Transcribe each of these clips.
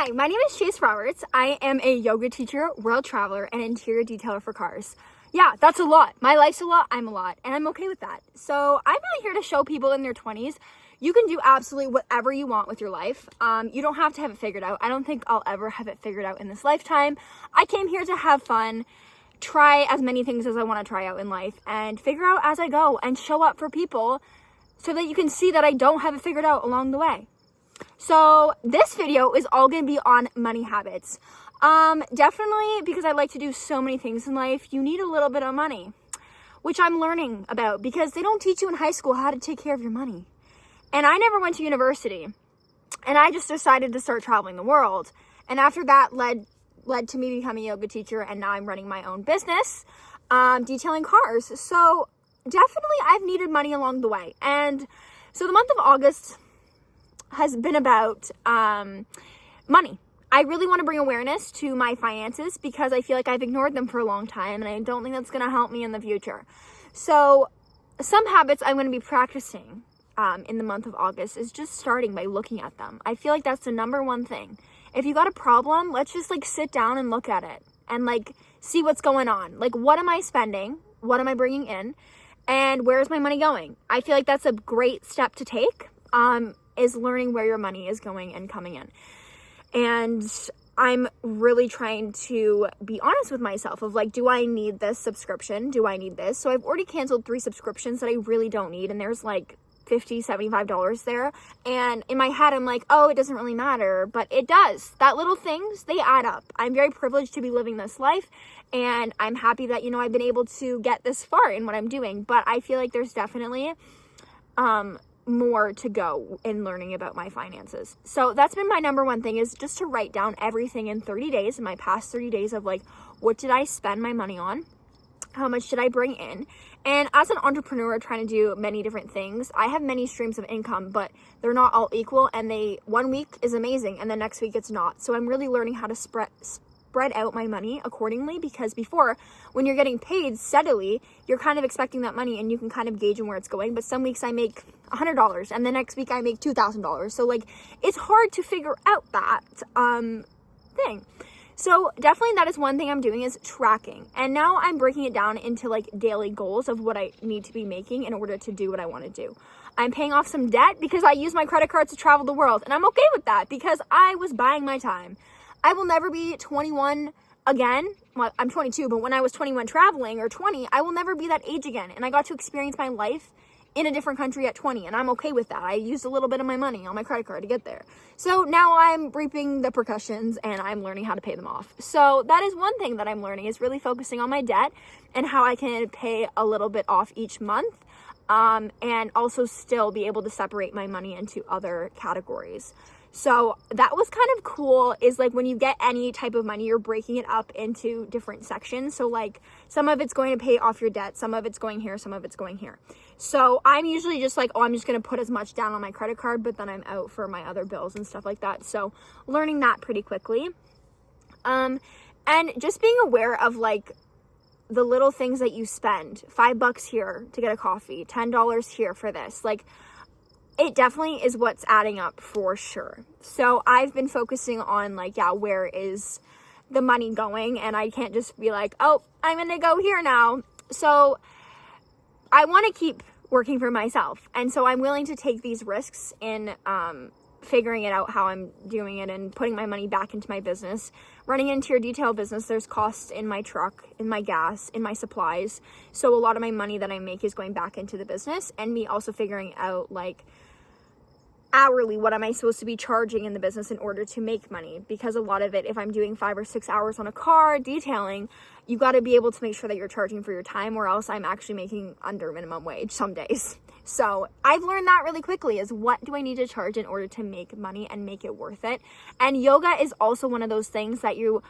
Hi, my name is Chase Roberts. I am a yoga teacher, world traveler, and interior detailer for cars. Yeah, that's a lot. My life's a lot, I'm a lot, and I'm okay with that. So I'm really here to show people in their 20s, you can do absolutely whatever you want with your life. You don't have to have it figured out. I don't think I'll ever have it figured out in this lifetime. I came here to have fun, try as many things as I want to try out in life, and figure out as I go and show up for people so that you can see that I don't have it figured out along the way. So this video is all going to be on money habits. Definitely because I like to do so many things in life, you need a little bit of money, which I'm learning about because they don't teach you in high school how to take care of your money. And I never went to university, and I just decided to start traveling the world. And after that led to me becoming a yoga teacher, and now I'm running my own business, detailing cars. So definitely I've needed money along the way. And so the month of August has been about money. I really want to bring awareness to my finances because I feel like I've ignored them for a long time, and I don't think that's going to help me in the future. So some habits I'm going to be practicing in the month of August is just starting by looking at them. I feel like that's the number one thing. If you got a problem, let's just sit down and look at it and see what's going on. What am I spending? What am I bringing in? And where is my money going? I feel like that's a great step to take, is learning where your money is going and coming in. And I'm really trying to be honest with myself of do I need this subscription? Do I need this? So I've already canceled 3 subscriptions that I really don't need. And there's $50, $75 there. And in my head, I'm oh, it doesn't really matter, but it does. That little things, they add up. I'm very privileged to be living this life, and I'm happy that, I've been able to get this far in what I'm doing, but I feel like there's definitely, more to go in learning about my finances. So that's been my number one thing, is just to write down everything in 30 days, in my past 30 days of what did I spend my money on? How much did I bring in? And as an entrepreneur trying to do many different things, I have many streams of income, but they're not all equal. And one week is amazing, and the next week it's not. So I'm really learning how to spread out my money accordingly, because before, when you're getting paid steadily, you're kind of expecting that money and you can kind of gauge in where it's going. But some weeks I make $100 and the next week I make $2,000. So it's hard to figure out that thing. So definitely that is one thing I'm doing, is tracking. And now I'm breaking it down into daily goals of what I need to be making in order to do what I want to do. I'm paying off some debt because I use my credit cards to travel the world. And I'm okay with that because I was buying my time. I will never be 21 again. Well, I'm 22, but when I was 21 traveling, or 20, I will never be that age again. And I got to experience my life in a different country at 20, and I'm okay with that. I used a little bit of my money on my credit card to get there. So now I'm reaping the repercussions, and I'm learning how to pay them off. So that is one thing that I'm learning, is really focusing on my debt and how I can pay a little bit off each month, and also still be able to separate my money into other categories. So that was kind of cool, is when you get any type of money, you're breaking it up into different sections. So some of it's going to pay off your debt, some of it's going here, some of it's going here. So I'm usually just oh, I'm just going to put as much down on my credit card, but then I'm out for my other bills and stuff like that. So learning that pretty quickly. And just being aware of the little things that you spend. $5 here to get a coffee, $10 here for this. It definitely is what's adding up for sure. So I've been focusing on where is the money going? And I can't just be oh, I'm going to go here now. So I want to keep working for myself. And so I'm willing to take these risks in figuring it out how I'm doing it and putting my money back into my business. Running into your detail business, there's costs in my truck, in my gas, in my supplies. So a lot of my money that I make is going back into the business, and me also figuring out hourly, what am I supposed to be charging in the business in order to make money? Because a lot of it, if I'm doing 5 or 6 hours on a car detailing, you got to be able to make sure that you're charging for your time, or else I'm actually making under minimum wage some days. So I've learned that really quickly, is what do I need to charge in order to make money and make it worth it? And yoga is also one of those things that you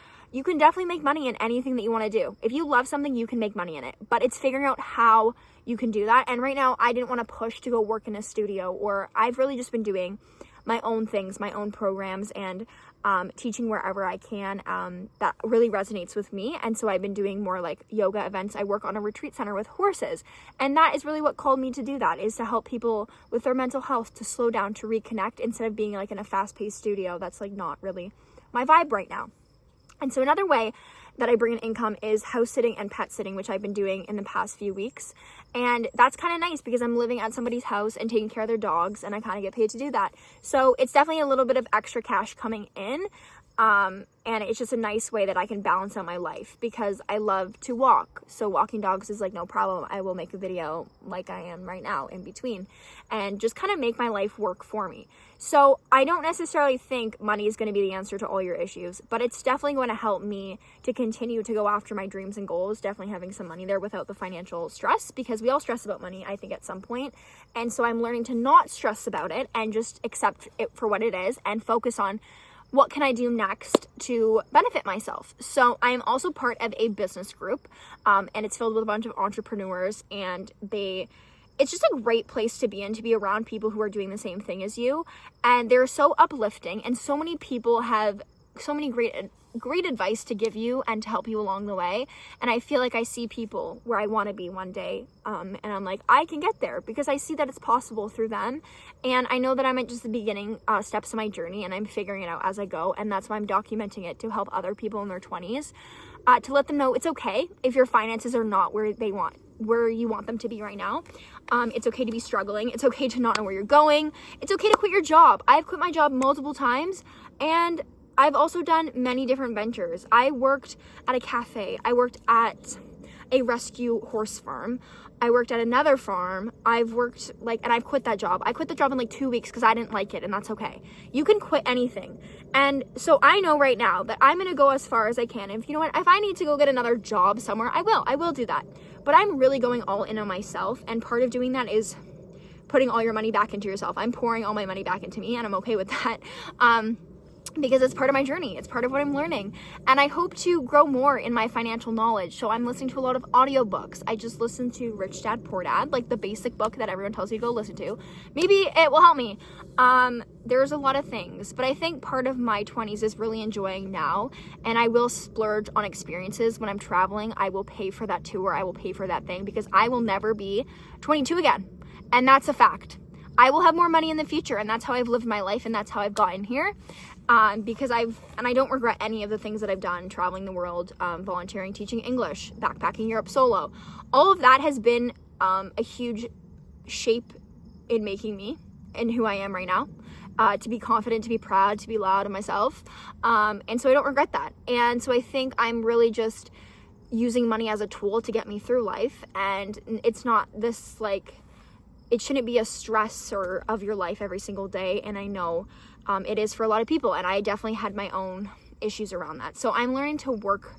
can definitely make money in anything that you want to do. If you love something, you can make money in it, but it's figuring out how you can do that. And right now I didn't want to push to go work in a studio, or I've really just been doing my own things, my own programs, and teaching wherever I can, that really resonates with me. And so I've been doing more like yoga events. I work on a retreat center with horses, and that is really what called me to do that, is to help people with their mental health, to slow down, to reconnect, instead of being like in a fast-paced studio. That's like not really my vibe right now. And so another way that I bring in income is house sitting and pet sitting, which I've been doing in the past few weeks. And that's kind of nice because I'm living at somebody's house and taking care of their dogs, and I kind of get paid to do that. So it's definitely a little bit of extra cash coming in. And it's just a nice way that I can balance out my life, because I love to walk. So walking dogs is like no problem. I will make a video like I am right now in between, and just kind of make my life work for me. So I don't necessarily think money is going to be the answer to all your issues, but it's definitely going to help me to continue to go after my dreams and goals. Definitely having some money there without the financial stress, because we all stress about money, I think, at some point. And so I'm learning to not stress about it and just accept it for what it is and focus on what can I do next to benefit myself. So I am also part of a business group, and it's filled with a bunch of entrepreneurs, and it's just a great place to be in, to be around people who are doing the same thing as you. And they're so uplifting, and so many people have so many great advice to give you and to help you along the way. And I feel like I see people where I want to be one day, and I'm like, I can get there because I see that it's possible through them. And I know that I'm at just the beginning steps of my journey, and I'm figuring it out as I go. And that's why I'm documenting it, to help other people in their 20s, to let them know it's okay if your finances are not where you want them to be right now. It's okay to be struggling. It's okay to not know where you're going. It's okay to quit your job. I've quit my job multiple times, and I've also done many different ventures. I worked at a cafe. I worked at a rescue horse farm. I worked at another farm. I've quit that job. I quit the job in like 2 weeks because I didn't like it, and that's okay. You can quit anything. And so I know right now that I'm going to go as far as I can. If you know what, if I need to go get another job somewhere, I will do that. But I'm really going all in on myself, and part of doing that is putting all your money back into yourself. I'm pouring all my money back into me, and I'm okay with that. Because it's part of my journey. It's part of what I'm learning. And I hope to grow more in my financial knowledge. So I'm listening to a lot of audiobooks. I just listened to Rich Dad, Poor Dad, like the basic book that everyone tells you to go listen to. Maybe it will help me. There's a lot of things, but I think part of my 20s is really enjoying now. And I will splurge on experiences when I'm traveling. I will pay for that tour. I will pay for that thing, because I will never be 22 again. And that's a fact. I will have more money in the future, and that's how I've lived my life, and that's how I've gotten here. Because I don't regret any of the things that I've done, traveling the world, volunteering, teaching English, backpacking Europe solo. All of that has been a huge shape in making me and who I am right now. To be confident, to be proud, to be loud of myself. And so I don't regret that. And so I think I'm really just using money as a tool to get me through life. And it's not this it shouldn't be a stressor of your life every single day. And I know it is for a lot of people, and I definitely had my own issues around that. So I'm learning to work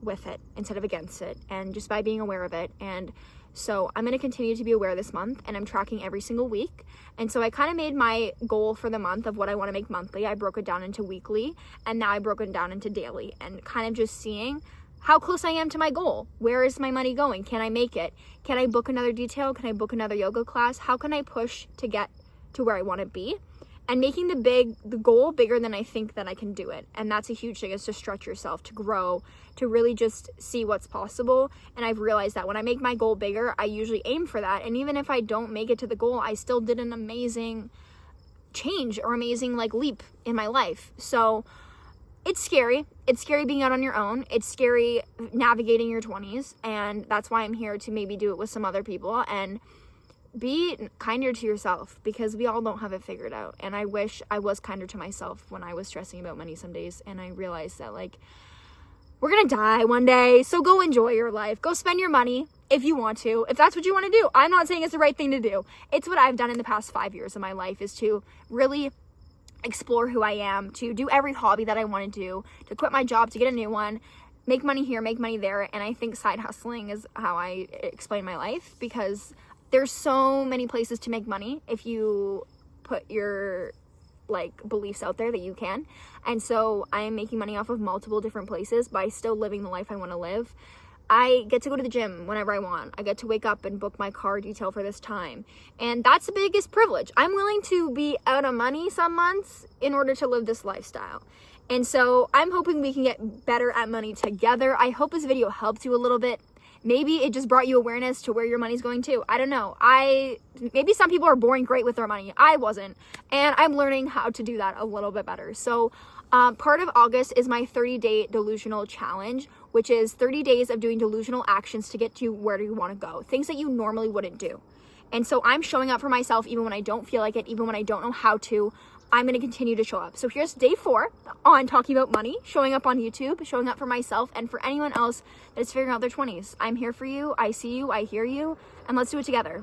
with it instead of against it, and just by being aware of it. And so I'm going to continue to be aware this month, and I'm tracking every single week. And so I kind of made my goal for the month of what I want to make monthly. I broke it down into weekly, and now I broke it down into daily, and kind of just seeing how close I am to my goal. Where is my money going? Can I make it? Can I book another detail? Can I book another yoga class? How can I push to get to where I want to be? And making the goal bigger than I think that I can do it. And that's a huge thing, is to stretch yourself, to grow, to really just see what's possible. And I've realized that when I make my goal bigger, I usually aim for that. And even if I don't make it to the goal, I still did an amazing change or amazing leap in my life. So it's scary. It's scary being out on your own. It's scary navigating your 20s. And that's why I'm here to maybe do it with some other people and be kinder to yourself, because we all don't have it figured out. And I wish I was kinder to myself when I was stressing about money some days. And I realized that we're going to die one day. So go enjoy your life. Go spend your money if you want to, if that's what you want to do. I'm not saying it's the right thing to do. It's what I've done in the past 5 years of my life, is to really explore who I am, to do every hobby that I want to do, to quit my job, to get a new one, make money here, make money there. And I think side hustling is how I explain my life, because there's so many places to make money if you put your beliefs out there that you can. And so I am making money off of multiple different places by still living the life I want to live. I get to go to the gym whenever I want. I get to wake up and book my car detail for this time. And that's the biggest privilege. I'm willing to be out of money some months in order to live this lifestyle. And so I'm hoping we can get better at money together. I hope this video helped you a little bit. Maybe it just brought you awareness to where your money's going to. I don't know. Maybe some people are born great with their money. I wasn't. And I'm learning how to do that a little bit better. So part of August is my 30-day delusional challenge, which is 30 days of doing delusional actions to get you where you want to go. Things that you normally wouldn't do. And so I'm showing up for myself even when I don't feel like it, even when I don't know how to. I'm going to continue to show up. So here's day 4 on talking about money, showing up on YouTube, showing up for myself and for anyone else that is figuring out their 20s. I'm here for you. I see you. I hear you. And let's do it together.